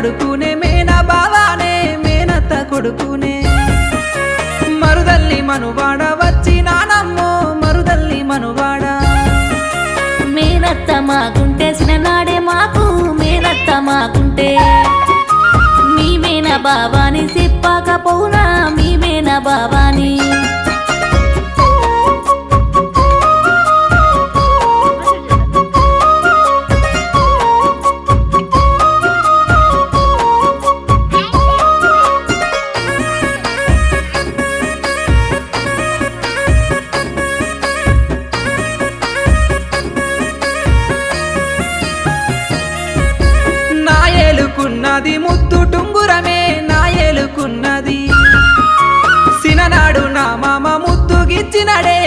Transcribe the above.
కొడుకునే మేన బావానే మేనత్త కొడుకునే మరుదల్లి మనువాడ వచ్చి నానమ్మో మరుదల్లి మనువాడ మేనత్త మాకుంటే సిననాడే మాకు మేనత్త మాకుంటే మీ మేన బాబాని చెప్పకపోనా మీ మేన బాబాని ఏలుకున్నది ముద్దు టుంగురమే నా ఏలుకున్నది సిననాడు నా మామ ముద్దుగిచ్చినడే